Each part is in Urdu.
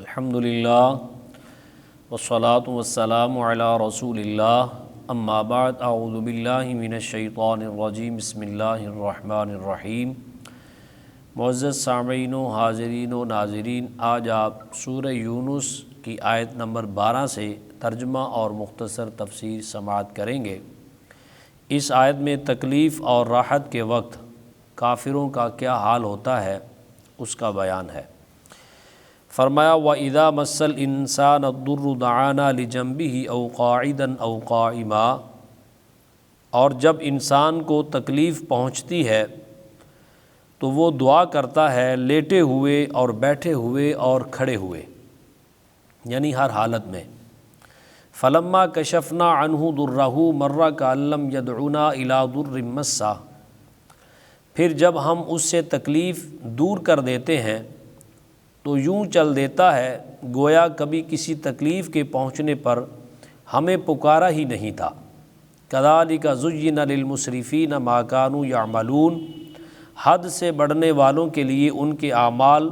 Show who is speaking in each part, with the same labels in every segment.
Speaker 1: الحمدللہ والصلاة والسلام علی رسول اللہ اما بعد اعوذ باللہ من الشیطان الرجیم بسم اللہ الرحمن الرحیم۔ معزز سامعین و حاضرین و ناظرین، آج آپ سورہ یونس کی آیت نمبر 12 سے ترجمہ اور مختصر تفسیر سماعت کریں گے۔ اس آیت میں تکلیف اور راحت کے وقت کافروں کا کیا حال ہوتا ہے اس کا بیان ہے۔ فرمایا وَإِذَا مَسَّ الْإِنسَانَ الضُّرُّ دَعَانَا لِجَنبِهِ أَوْ قَاعِدًا أَوْ قَائِمًا، اور جب انسان کو تکلیف پہنچتی ہے تو وہ دعا کرتا ہے لیٹے ہوئے اور بیٹھے ہوئے اور کھڑے ہوئے، یعنی ہر حالت میں۔ فَلَمَّا كَشَفْنَا عَنْهُ ضُرَّهُ مَرَّ كَأَن لَّمْ يَدْعُنَا إِلَىٰ ضُرٍّ مَّسَّهُ، پھر جب ہم اس سے تکلیف دور کر دیتے ہیں تو یوں چل دیتا ہے گویا کبھی کسی تکلیف کے پہنچنے پر ہمیں پکارا ہی نہیں تھا۔ كَذَلِكَ زُيِّنَ لِلْمُسْرِفِينَ مَا كَانُوا يَعْمَلُونَ، حد سے بڑھنے والوں کے لیے ان کے اعمال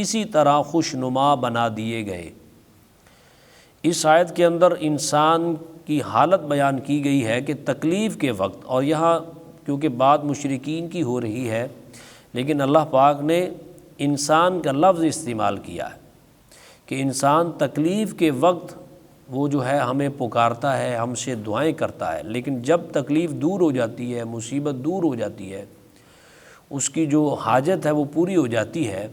Speaker 1: اسی طرح خوشنما بنا دیے گئے۔ اس آیت کے اندر انسان کی حالت بیان کی گئی ہے کہ تکلیف کے وقت، اور یہاں کیونکہ بات مشرکین کی ہو رہی ہے لیکن اللہ پاک نے انسان کا لفظ استعمال کیا ہے کہ انسان تکلیف کے وقت وہ جو ہے ہمیں پکارتا ہے، ہم سے دعائیں کرتا ہے، لیکن جب تکلیف دور ہو جاتی ہے، مصیبت دور ہو جاتی ہے، اس کی جو حاجت ہے وہ پوری ہو جاتی ہے،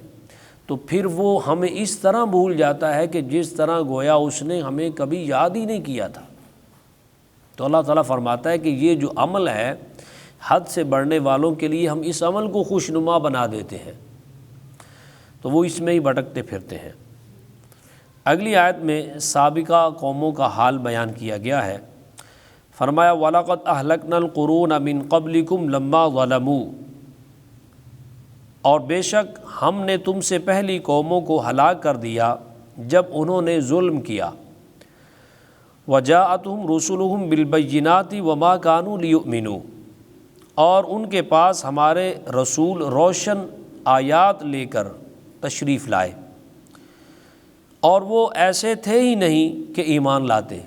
Speaker 1: تو پھر وہ ہمیں اس طرح بھول جاتا ہے کہ جس طرح گویا اس نے ہمیں کبھی یاد ہی نہیں کیا تھا۔ تو اللہ تعالیٰ فرماتا ہے کہ یہ جو عمل ہے حد سے بڑھنے والوں کے لیے، ہم اس عمل کو خوشنما بنا دیتے ہیں تو وہ اس میں ہی بھٹکتے پھرتے ہیں۔ اگلی آیت میں سابقہ قوموں کا حال بیان کیا گیا ہے۔ فرمایا وَلَقَدْ أَهْلَكْنَا الْقُرُونَ مِن قَبْلِكُمْ لَمَّا ظَلَمُوا، اور بے شک ہم نے تم سے پہلی قوموں کو ہلاک کر دیا جب انہوں نے ظلم کیا۔ وَجَاءَتْهُمْ رُسُلُهُمْ بِالْبَيِّنَاتِ وَمَا كَانُوا لِيُؤْمِنُوا، اور ان کے پاس ہمارے رسول روشن آیات لے کر تشریف لائے اور وہ ایسے تھے ہی نہیں کہ ایمان لاتے،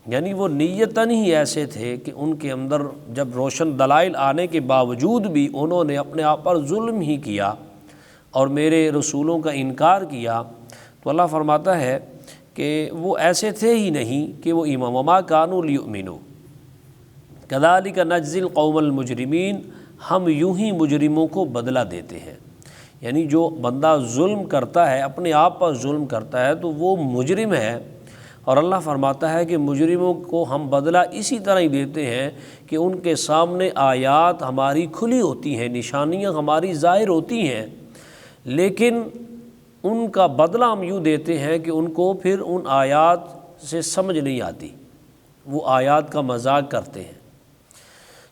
Speaker 1: یعنی وہ نیتاً ہی ایسے تھے کہ ان کے اندر جب روشن دلائل آنے کے باوجود بھی انہوں نے اپنے آپ پر ظلم ہی کیا اور میرے رسولوں کا انکار کیا، تو اللہ فرماتا ہے کہ وہ ایسے تھے ہی نہیں کہ وہ ایمان وما کانوا لیؤمنوا کذالک نجزی القوم المجرمین، ہم یوں ہی مجرموں کو بدلہ دیتے ہیں۔ یعنی جو بندہ ظلم کرتا ہے، اپنے آپ پر ظلم کرتا ہے تو وہ مجرم ہے، اور اللہ فرماتا ہے کہ مجرموں کو ہم بدلہ اسی طرح ہی دیتے ہیں کہ ان کے سامنے آیات ہماری کھلی ہوتی ہیں، نشانیاں ہماری ظاہر ہوتی ہیں، لیکن ان کا بدلہ ہم یوں دیتے ہیں کہ ان کو پھر ان آیات سے سمجھ نہیں آتی، وہ آیات کا مذاق کرتے ہیں۔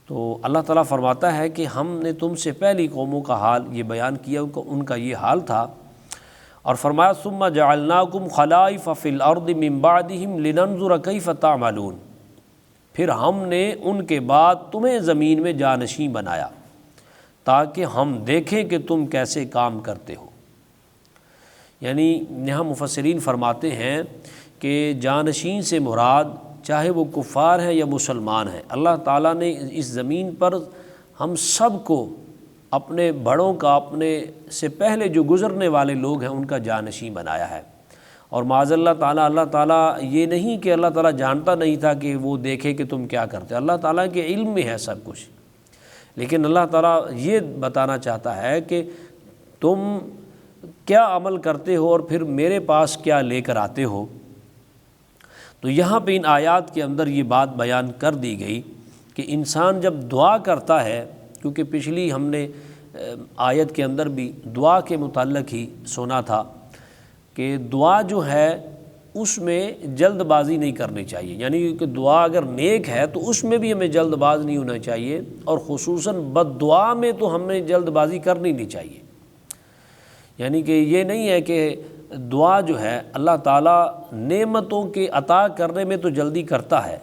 Speaker 1: تو اللہ تعالیٰ فرماتا ہے کہ ہم نے تم سے پہلی قوموں کا حال یہ بیان کیا، ان کا یہ حال تھا، اور فرمایا ثم جعلناکم خلائف فی الارض من بعدہم لننظر کیف تعملون، پھر ہم نے ان کے بعد تمہیں زمین میں جانشین بنایا تاکہ ہم دیکھیں کہ تم کیسے کام کرتے ہو۔ یعنی یہاں مفسرین فرماتے ہیں کہ جانشین سے مراد چاہے وہ کفار ہیں یا مسلمان ہیں، اللہ تعالیٰ نے اس زمین پر ہم سب کو، اپنے بڑوں کا، اپنے سے پہلے جو گزرنے والے لوگ ہیں ان کا جانشین بنایا ہے۔ اور معاذ اللہ تعالیٰ یہ نہیں کہ اللہ تعالیٰ جانتا نہیں تھا کہ وہ دیکھے کہ تم کیا کرتے، اللہ تعالیٰ کے علم میں ہے سب کچھ، لیکن اللہ تعالیٰ یہ بتانا چاہتا ہے کہ تم کیا عمل کرتے ہو اور پھر میرے پاس کیا لے کر آتے ہو۔ تو یہاں پہ ان آیات کے اندر یہ بات بیان کر دی گئی کہ انسان جب دعا کرتا ہے، کیونکہ پچھلی ہم نے آیت کے اندر بھی دعا کے متعلق ہی سنا تھا کہ دعا جو ہے اس میں جلد بازی نہیں کرنی چاہیے، یعنی کہ دعا اگر نیک ہے تو اس میں بھی ہمیں جلد باز نہیں ہونا چاہیے، اور خصوصاً بد دعا میں تو ہمیں جلد بازی کرنی نہیں چاہیے۔ یعنی کہ یہ نہیں ہے کہ دعا جو ہے اللہ تعالیٰ نعمتوں کے عطا کرنے میں تو جلدی کرتا ہے،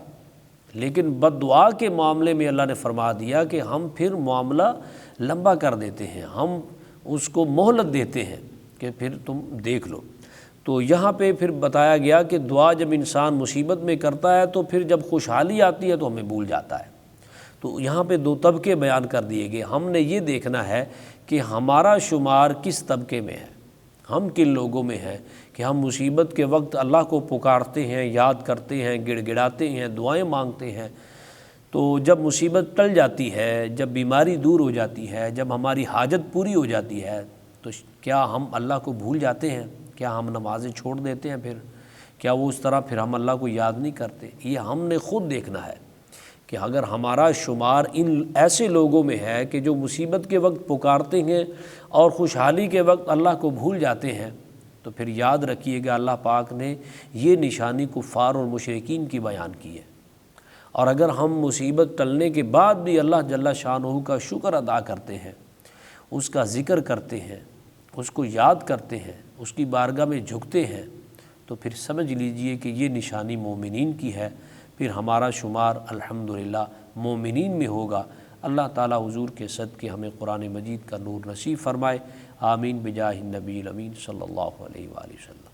Speaker 1: لیکن بد دعا کے معاملے میں اللہ نے فرما دیا کہ ہم پھر معاملہ لمبا کر دیتے ہیں، ہم اس کو مہلت دیتے ہیں کہ پھر تم دیکھ لو۔ تو یہاں پہ پھر بتایا گیا کہ دعا جب انسان مصیبت میں کرتا ہے تو پھر جب خوشحالی آتی ہے تو ہمیں بھول جاتا ہے۔ تو یہاں پہ دو طبقے بیان کر دیے گئے، ہم نے یہ دیکھنا ہے کہ ہمارا شمار کس طبقے میں ہے، ہم کن لوگوں میں ہیں کہ ہم مصیبت کے وقت اللہ کو پکارتے ہیں، یاد کرتے ہیں، گڑ گڑاتے ہیں، دعائیں مانگتے ہیں۔ تو جب مصیبت ٹل جاتی ہے، جب بیماری دور ہو جاتی ہے، جب ہماری حاجت پوری ہو جاتی ہے تو کیا ہم اللہ کو بھول جاتے ہیں؟ کیا ہم نمازیں چھوڑ دیتے ہیں؟ کیا وہ اس طرح پھر ہم اللہ کو یاد نہیں کرتے؟ یہ ہم نے خود دیکھنا ہے کہ اگر ہمارا شمار ان ایسے لوگوں میں ہے کہ جو مصیبت کے وقت پکارتے ہیں اور خوشحالی کے وقت اللہ کو بھول جاتے ہیں، تو پھر یاد رکھیے گا اللہ پاک نے یہ نشانی کفار اور مشرکین کی بیان کی ہے۔ اور اگر ہم مصیبت ٹلنے کے بعد بھی اللہ جل شانہ کا شکر ادا کرتے ہیں، اس کا ذکر کرتے ہیں، اس کو یاد کرتے ہیں، اس کی بارگاہ میں جھکتے ہیں، تو پھر سمجھ لیجئے کہ یہ نشانی مومنین کی ہے، پھر ہمارا شمار الحمدللہ مومنین میں ہوگا۔ اللہ تعالی حضور کے صدقے ہمیں قرآن مجید کا نور نصیب فرمائے، آمین بجاہ النبی الامین صلی اللہ علیہ وآلہ وسلم۔